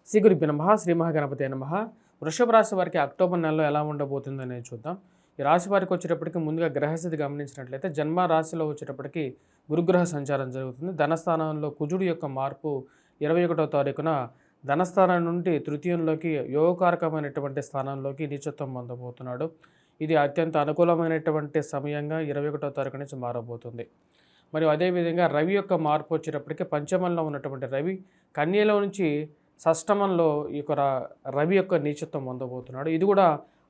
శ్రీ గురుభ్యో నమః శ్రీ మహాగణపతే నమః. వృషభ రాశి వారికి అక్టోబర్ నెలలో ఎలా ఉండబోతుందనేది చూద్దాం. ఈ రాశి వారికి వచ్చేటప్పటికి ముందుగా గ్రహస్థితి గమనించినట్లయితే జన్మ రాశిలో వచ్చేటప్పటికి గురుగ్రహ సంచారం జరుగుతుంది. ధనస్థానంలో కుజుడు యొక్క మార్పు 21వ తారీఖున ధనస్థానం నుండి తృతీయంలోకి యోగకారకమైనటువంటి స్థానంలోకి నీచత్వం పొందబోతున్నాడు. ఇది అత్యంత అనుకూలమైనటువంటి సమయంగా 21వ తారీఖు నుంచి మారబోతుంది. మరియు అదేవిధంగా రవి యొక్క మార్పు వచ్చేటప్పటికి పంచమంలో ఉన్నటువంటి రవి కన్యలో నుంచి షష్టమంలో ఈ యొక్క రవి యొక్క నీచత్వం పొందబోతున్నాడు. ఇది కూడా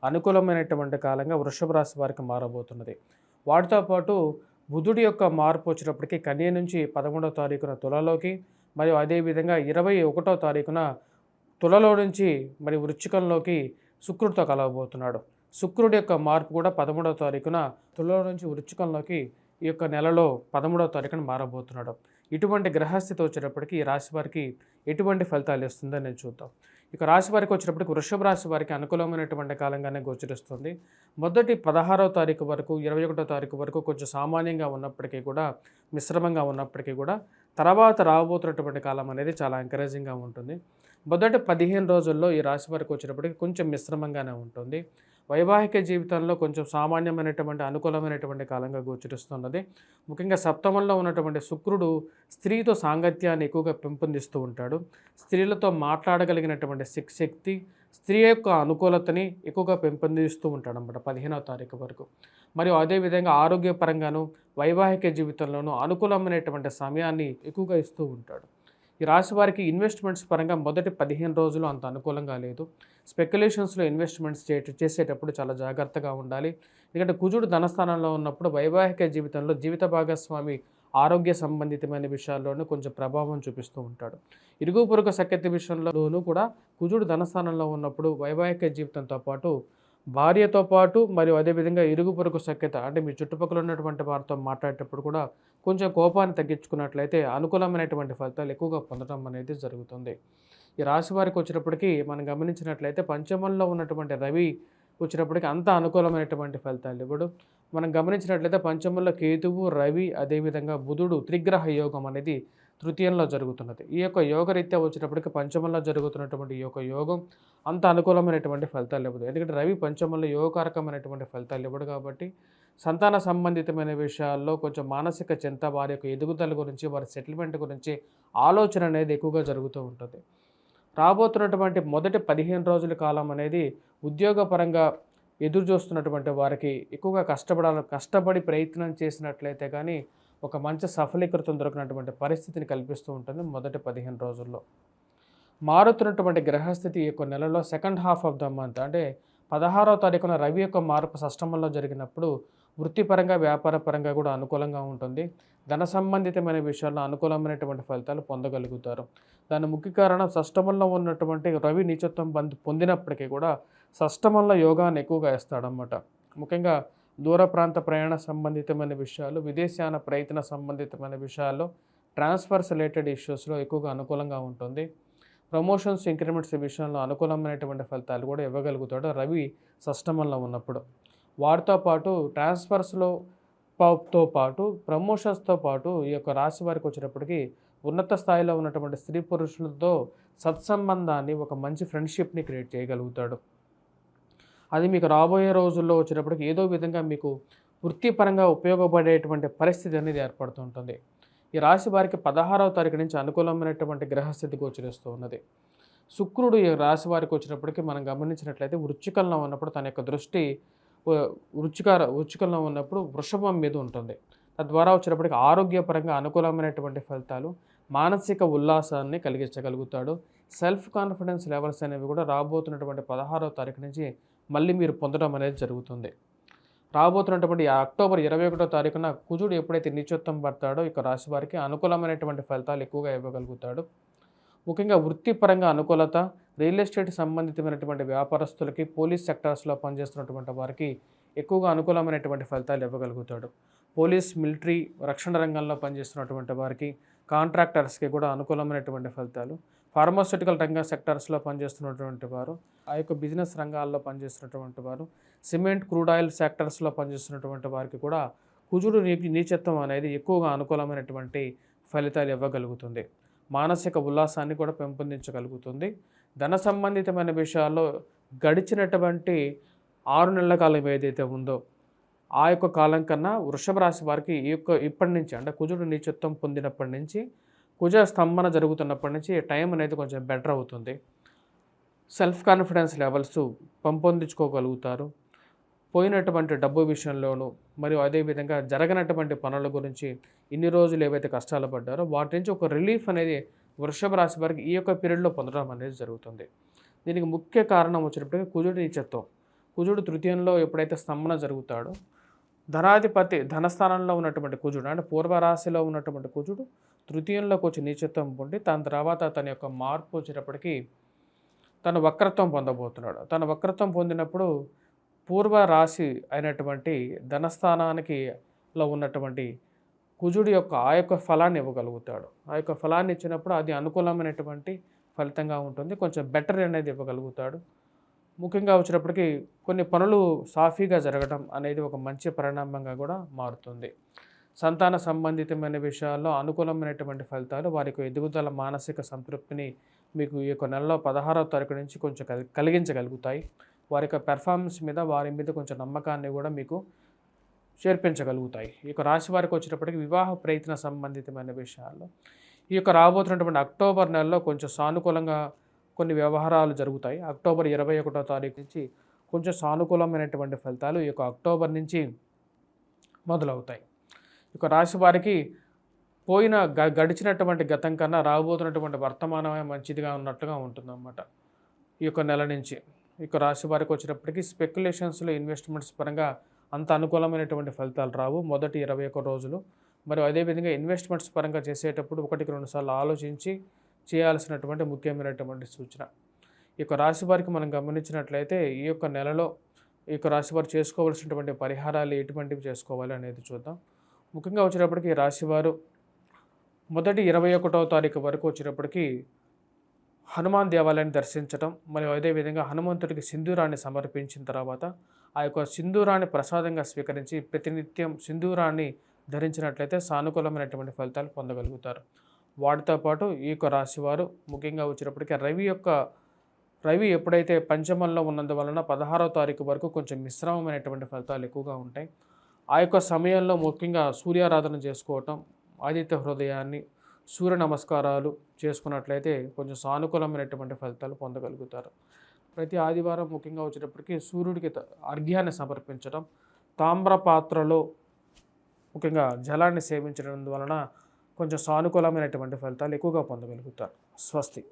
అనుకూలమైనటువంటి కాలంగా వృషభ రాశి వారికి మారబోతున్నది. వాటితో పాటు బుధుడి యొక్క మార్పు వచ్చేటప్పటికి కన్య నుంచి 11వ తారీఖున తులలోకి, మరియు అదేవిధంగా 21వ తారీఖున తులలో నుంచి మరి వృశ్చికంలోకి శుక్రుడితో కలవబోతున్నాడు. శుక్రుడి యొక్క మార్పు కూడా 13వ తారీఖున తులలో నుంచి వృశ్చికంలోకి ఈ యొక్క నెలలో 13వ తారీఖున మారబోతున్నాడు. ఇటువంటి గ్రహస్థితి వచ్చేటప్పటికి ఈ రాశి వారికి ఎటువంటి ఫలితాలు ఇస్తుందో నేను చూద్దాం. ఇక రాశి వారికి వచ్చేటప్పటికి వృషభ రాశి వారికి అనుకూలమైనటువంటి కాలంగానే గోచరిస్తుంది. మొదటి 16వ తారీఖు వరకు 21వ తారీఖు వరకు కొంచెం సామాన్యంగా ఉన్నప్పటికీ కూడా, మిశ్రమంగా ఉన్నప్పటికీ కూడా, తర్వాత రాబోతున్నటువంటి కాలం అనేది చాలా ఎంకరేజింగ్గా ఉంటుంది. మొదటి 15 రోజుల్లో ఈ రాశి వారికి వచ్చేటప్పటికి కొంచెం మిశ్రమంగానే ఉంటుంది. వైవాహిక జీవితంలో కొంచెం సామాన్యమైనటువంటి అనుకూలమైనటువంటి కాలంగా గోచరిస్తున్నది. ముఖ్యంగా సప్తమంలో ఉన్నటువంటి శుక్రుడు స్త్రీతో సాంగత్యాన్ని ఎక్కువగా పెంపొందిస్తూ ఉంటాడు. స్త్రీలతో మాట్లాడగలిగినటువంటి శక్తి, స్త్రీ యొక్క అనుకూలతని ఎక్కువగా పెంపొందిస్తూ ఉంటాడు అన్నమాట 15వ తారీఖు వరకు. మరియు అదేవిధంగా ఆరోగ్యపరంగాను వైవాహిక జీవితంలోనూ అనుకూలమైనటువంటి సమయాన్ని ఎక్కువగా ఇస్తూ ఉంటాడు. ఈ రాశి వారికి ఇన్వెస్ట్మెంట్స్ పరంగా మొదటి 15 రోజులు అంత అనుకూలంగా లేదు. స్పెక్యులేషన్స్లో ఇన్వెస్ట్మెంట్స్ చేసేటప్పుడు చాలా జాగ్రత్తగా ఉండాలి. ఎందుకంటే కుజుడు ధనస్థానంలో ఉన్నప్పుడు వైవాహిక జీవితంలో జీవిత భాగస్వామి ఆరోగ్య సంబంధితమైన విషయాల్లోనూ కొంచెం ప్రభావం చూపిస్తూ ఉంటాడు. ఇరుగు పొరుగు సఖ్యత విషయంలోనూ కూడా కుజుడు ధనస్థానంలో ఉన్నప్పుడు వైవాహిక జీవితంతో పాటు భార్యతో పాటు మరియు అదేవిధంగా ఇరుగు పొరుగు సఖ్యత అంటే మీ చుట్టుపక్కల ఉన్నటువంటి వారితో మాట్లాడేటప్పుడు కూడా కొంచెం కోపాన్ని తగ్గించుకున్నట్లయితే అనుకూలమైనటువంటి ఫలితాలు ఎక్కువగా పొందడం అనేది జరుగుతుంది. ఈ రాశి వారికి వచ్చేటప్పటికి మనం గమనించినట్లయితే పంచమంలో ఉన్నటువంటి రవి వచ్చేటప్పటికి అంత అనుకూలమైనటువంటి ఫలితాలు ఇవ్వడు. మనం గమనించినట్లయితే పంచమంలో కేతువు, రవి, అదేవిధంగా బుధుడు త్రిగ్రహ యోగం అనేది తృతీయంలో జరుగుతున్నది. ఈ యొక్క యోగరీత్యా వచ్చేటప్పటికి పంచమంలో జరుగుతున్నటువంటి ఈ యొక్క యోగం అంత అనుకూలమైనటువంటి ఫలితాలు ఇవ్వదు. ఎందుకంటే రవి పంచమంలో యోగకారకమైనటువంటి ఫలితాలు ఇవ్వడు కాబట్టి సంతాన సంబంధితమైన విషయాల్లో కొంచెం మానసిక చింత, వారి యొక్క ఎదుగుదల గురించి, వారి సెటిల్మెంట్ గురించి ఆలోచన అనేది ఎక్కువగా జరుగుతూ ఉంటుంది. రాబోతున్నటువంటి మొదటి 15 రోజుల కాలం అనేది ఉద్యోగపరంగా ఎదురు చూస్తున్నటువంటి వారికి ఎక్కువగా కష్టపడి ప్రయత్నం చేసినట్లయితే కానీ ఒక మంచి సఫలీకృతం దొరికినటువంటి పరిస్థితిని కల్పిస్తూ ఉంటుంది మొదటి 15 రోజుల్లో. మారుతున్నటువంటి గ్రహస్థితి ఈ యొక్క నెలలో second half of the month అంటే 16వ తారీఖున రవి యొక్క మార్పు షష్టమంలో జరిగినప్పుడు వృత్తిపరంగా, వ్యాపార పరంగా కూడా అనుకూలంగా ఉంటుంది. ధన సంబంధితమైన విషయాల్లో అనుకూలమైనటువంటి ఫలితాలు పొందగలుగుతారు. దాని ముఖ్య కారణం షష్టమంలో ఉన్నటువంటి రవి నీచత్వం పొందినప్పటికీ కూడా షష్టమంలో యోగాన్ని ఎక్కువగా ఇస్తాడన్నమాట. ముఖ్యంగా దూర ప్రాంత ప్రయాణ సంబంధితమైన విషయాలు, విదేశాన ప్రయత్న సంబంధితమైన విషయాల్లో, ట్రాన్స్ఫర్స్ రిలేటెడ్ ఇష్యూస్లో ఎక్కువగా అనుకూలంగా ఉంటుంది. ప్రమోషన్స్, ఇంక్రిమెంట్స్ విషయంలో అనుకూలమైనటువంటి ఫలితాలు కూడా ఇవ్వగలుగుతాడు రవి షష్టమంలో ఉన్నప్పుడు. వాటితో పాటు ట్రాన్స్ఫర్స్లో తో పాటు ప్రమోషన్స్తో పాటు ఈ యొక్క రాశి వారికి వచ్చేటప్పటికి ఉన్నత స్థాయిలో ఉన్నటువంటి స్త్రీ పురుషులతో సత్సంబంధాన్ని, ఒక మంచి ఫ్రెండ్షిప్ని క్రియేట్ చేయగలుగుతాడు. అది మీకు రాబోయే రోజుల్లో వచ్చేటప్పటికి ఏదో విధంగా మీకు వృత్తిపరంగా ఉపయోగపడేటువంటి పరిస్థితి అనేది ఏర్పడుతుంటుంది. ఈ రాశి వారికి 16వ తారీఖు నుంచి అనుకూలమైనటువంటి గ్రహస్థితి గోచరిస్తూ ఉన్నది. శుక్రుడు ఈ రాశి వారికి వచ్చినప్పటికీ మనం గమనించినట్లయితే వృశ్చికంలో ఉన్నప్పుడు తన యొక్క దృష్టి వృశ్చికంలో ఉన్నప్పుడు వృషభం మీద ఉంటుంది. తద్వారా వచ్చేటప్పటికి ఆరోగ్యపరంగా అనుకూలమైనటువంటి ఫలితాలు, మానసిక ఉల్లాసాన్ని కలిగించగలుగుతాడు. సెల్ఫ్ కాన్ఫిడెన్స్ లెవెల్స్ అనేవి కూడా రాబోతున్నటువంటి 16వ తారీఖు నుంచి మళ్ళీ మీరు పొందడం అనేది జరుగుతుంది. రాబోతున్నటువంటి అక్టోబర్ 21వ తారీఖున కుజుడు ఎప్పుడైతే నీచత్వం పడతాడో ఇక రాశి వారికి అనుకూలమైనటువంటి ఫలితాలు ఎక్కువగా ఇవ్వగలుగుతాడు. ముఖ్యంగా వృత్తిపరంగా అనుకూలత, రియల్ ఎస్టేట్ సంబంధితమైనటువంటి వ్యాపారస్తులకి, పోలీస్ సెక్టార్స్లో పనిచేస్తున్నటువంటి వారికి ఎక్కువగా అనుకూలమైనటువంటి ఫలితాలు ఇవ్వగలుగుతాడు. పోలీస్, మిలిటరీ, రక్షణ రంగంలో పనిచేస్తున్నటువంటి వారికి, కాంట్రాక్టర్స్కి కూడా అనుకూలమైనటువంటి ఫలితాలు. ఫార్మాస్యూటికల్ రంగ సెక్టార్స్లో పనిచేస్తున్నటువంటి వారు, ఆ యొక్క బిజినెస్ రంగాల్లో పనిచేస్తున్నటువంటి వారు, సిమెంట్, క్రూడ్ ఆయిల్ సెక్టార్స్లో పనిచేస్తున్నటువంటి వారికి కూడా కుజుడు నీచత్వం అనేది ఎక్కువగా అనుకూలమైనటువంటి ఫలితాలు ఇవ్వగలుగుతుంది. మానసిక ఉల్లాసాన్ని కూడా పెంపొందించగలుగుతుంది. ధన సంబంధితమైన విషయాల్లో గడిచినటువంటి 6 నెలల కాలం ఏదైతే ఉందో ఆ యొక్క కాలం కన్నా వృషభ రాశి వారికి ఇప్పటి నుంచి అంటే కుజుడు నీచత్వం పొందినప్పటి నుంచి కుజ స్తంభన జరుగుతున్నప్పటి నుంచి టైం అనేది కొంచెం బెటర్ అవుతుంది. సెల్ఫ్ కాన్ఫిడెన్స్ లెవెల్స్ పెంపొందించుకోగలుగుతారు. పోయినటువంటి డబ్బు విషయంలోనూ మరియు అదేవిధంగా జరగనటువంటి పనుల గురించి ఇన్ని రోజులు ఏవైతే కష్టాలు పడ్డారో వాటి నుంచి ఒక రిలీఫ్ అనేది వృషభ రాశి వారికి ఈ యొక్క పీరియడ్లో పొందడం అనేది జరుగుతుంది. దీనికి ముఖ్య కారణం వచ్చినప్పటికీ కుజుడు నీచత్వం. కుజుడు తృతీయంలో ఎప్పుడైతే స్తంభన జరుగుతాడో ధనాధిపతి ధనస్థానంలో ఉన్నటువంటి కుజుడు అంటే పూర్వరాశిలో ఉన్నటువంటి కుజుడు తృతీయంలోకి వచ్చి నీచత్వం పొంది దాని తర్వాత తన యొక్క మార్పు వచ్చేటప్పటికి తను వక్రత్వం పొందబోతున్నాడు. తన వక్రత్వం పొందినప్పుడు పూర్వ రాశి అయినటువంటి ధనస్థానానికి లో ఉన్నటువంటి కుజుడి యొక్క ఆ యొక్క ఫలాన్ని ఇవ్వగలుగుతాడు. ఆ యొక్క ఫలాన్ని ఇచ్చినప్పుడు అది అనుకూలమైనటువంటి ఫలితంగా ఉంటుంది. కొంచెం బెటర్ అనేది ఇవ్వగలుగుతాడు. ముఖ్యంగా వచ్చేటప్పటికి కొన్ని పనులు సాఫీగా జరగడం అనేది ఒక మంచి పరిణామంగా కూడా మారుతుంది. సంతాన సంబంధితమైన విషయాల్లో అనుకూలమైనటువంటి ఫలితాలు వారికి ఎదుగుదల మానసిక సంతృప్తిని మీకు ఈ యొక్క నెలలో 16వ తారీఖు నుంచి కొంచెం కలిగించగలుగుతాయి. వారి యొక్క పెర్ఫార్మెన్స్ మీద వారి మీద కొంచెం నమ్మకాన్ని కూడా మీకు చేర్పించగలుగుతాయి. ఈ యొక్క రాశి వారికి వచ్చేటప్పటికి వివాహ ప్రయత్న సంబంధితమైన విషయాల్లో ఈ యొక్క రాబోతున్నటువంటి అక్టోబర్ నెలలో కొంచెం సానుకూలంగా కొన్ని వ్యవహారాలు జరుగుతాయి. అక్టోబర్ 21వ తారీఖు నుంచి కొంచెం సానుకూలమైనటువంటి ఫలితాలు ఈ యొక్క అక్టోబర్ నుంచి మొదలవుతాయి. ఈ యొక్క రాశి వారికి పోయిన గడిచినటువంటి గతం కన్నా రాబోతున్నటువంటి వర్తమానమే మంచిదిగా ఉన్నట్లుగా ఉంటుందన్నమాట. ఈ యొక్క నెల నుంచి ఈ యొక్క రాశి వారికి వచ్చేటప్పటికి స్పెక్యులేషన్స్లో ఇన్వెస్ట్మెంట్స్ పరంగా అంత అనుకూలమైనటువంటి ఫలితాలు రావు మొదటి 21 రోజులు. మరియు అదేవిధంగా ఇన్వెస్ట్మెంట్స్ పరంగా చేసేటప్పుడు 1-2 సార్లు ఆలోచించి చేయాల్సినటువంటి ముఖ్యమైనటువంటి సూచన. ఈ యొక్క రాశి వారికి మనం గమనించినట్లయితే ఈ యొక్క నెలలో ఈ యొక్క రాశి వారు చేసుకోవాల్సినటువంటి పరిహారాలు ఎటువంటివి చేసుకోవాలి అనేది చూద్దాం. ముఖ్యంగా వచ్చేటప్పటికి ఈ రాశివారు మొదటి 21వ తారీఖు వరకు వచ్చేటప్పటికి హనుమాన్ దేవాలయాన్ని దర్శించడం మరియు అదేవిధంగా హనుమంతుడికి సింధూరాన్ని సమర్పించిన తర్వాత ఆ యొక్క సింధూరాన్ని ప్రసాదంగా స్వీకరించి ప్రతినిత్యం సింధూరాన్ని ధరించినట్లయితే సానుకూలమైనటువంటి ఫలితాలు పొందగలుగుతారు. వాటితో పాటు ఈ యొక్క రాశివారు ముఖ్యంగా వచ్చేటప్పటికి రవి ఎప్పుడైతే పంచమంలో ఉన్నందువలన 16వ తారీఖు వరకు కొంచెం మిశ్రమమైనటువంటి ఫలితాలు ఎక్కువగా ఉంటాయి. ఆ యొక్క సమయంలో ముఖ్యంగా సూర్యారాధన చేసుకోవటం, ఆదిత్య హృదయాన్ని, సూర్య నమస్కారాలు చేసుకున్నట్లయితే కొంచెం సానుకూలమైనటువంటి ఫలితాలు పొందగలుగుతారు. ప్రతి ఆదివారం ముఖ్యంగా వచ్చేటప్పటికి సూర్యుడికి అర్ఘ్యాన్ని సమర్పించడం, తామ్ర పాత్రలో ముఖ్యంగా జలాన్ని సేవించడం వలన కొంచెం సానుకూలమైనటువంటి ఫలితాలు ఎక్కువగా పొందగలుగుతారు. స్వస్తి.